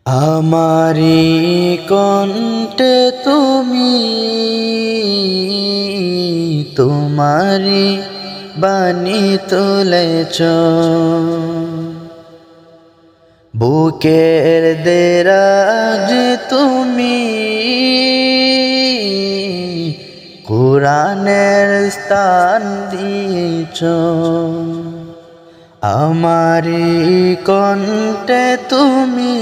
আমারি কণ্ঠে তুমি তোমারি বাণী তুলেছ, বুকের দেরাজ তুমি কুরআনের স্থান দিয়েছ। আমারি কণ্ঠে তুমি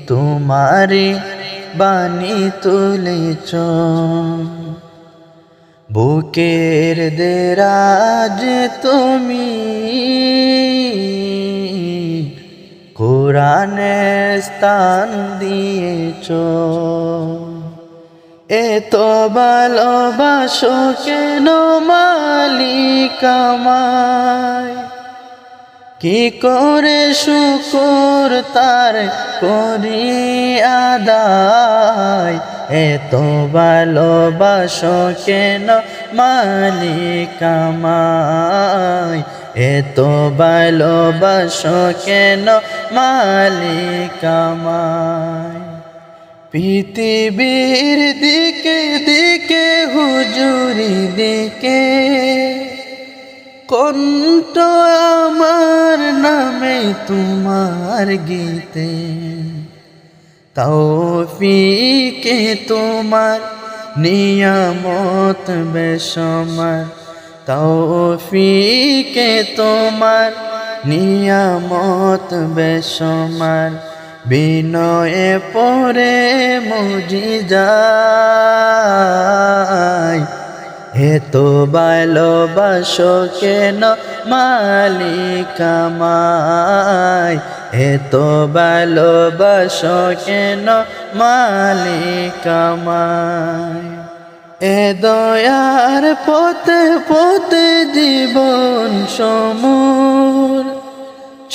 তোমারি বাণী তুলেছ, বুকের দেরাজ তুমি কুরআনের স্থান দিয়েছ। এত ভালোবাসো কেন মালিক আমায়, কি করে শুকর তার করি আদায়। এত ভালোবাসো কেন মালিক আমায়, এত ভালোবাসো কেন মালিক আমায়। পৃথিবীর দিকে দিকে হুজুরি দিকে কণ্ঠ আমার নামে তোমার গীতে, তৌফিকে তোমার নিয়ামত বেশমার, তৌফিকে তোমার নিয়ামত বেশমার। বিনয়ে পড়ে মুজিজায়, এত ভালোবাসো কেন মালিক আমায়, এত ভালোবাসো কেন মালিক আমায়। এ দয়ার পথে পথে জীবন সমুর,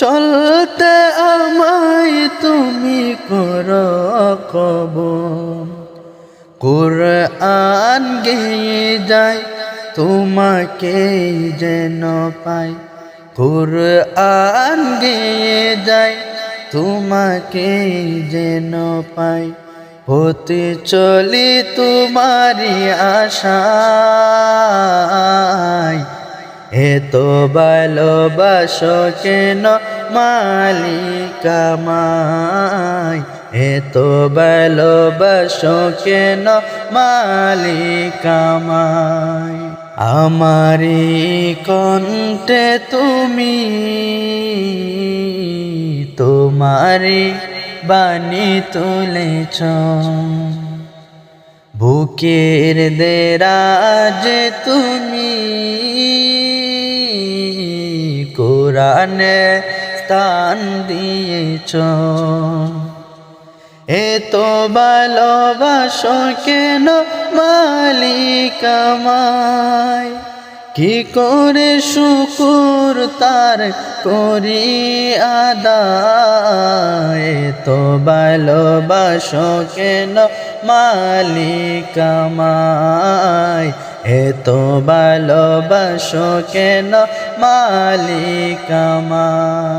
চলতে আমায় তুমি করো কবুল। কুরআন গেয়ে যায় তোমাকেই যেন পাই, কুরআন গেয়ে যায় তোমাকেই যেন পাই। পথে চলি তোমারি আশায়, এত ভালোবাসো কেন মালিক আমায়, এত ভালোবাসো কেন মালিক আমায়। আমারি কণ্ঠে তুমি তোমারি বাণী তুলেছ, বুকের দেরাজ তুমি কুরআনে স্থান দিয়েছ। এত ভালোবাসো কেন মালিক আমায়, কি করে শুকর তার করি আদায়। এত ভালোবাসো কেন মালিক আমায়, এত ভালোবাসো কেন মালিক আমায়।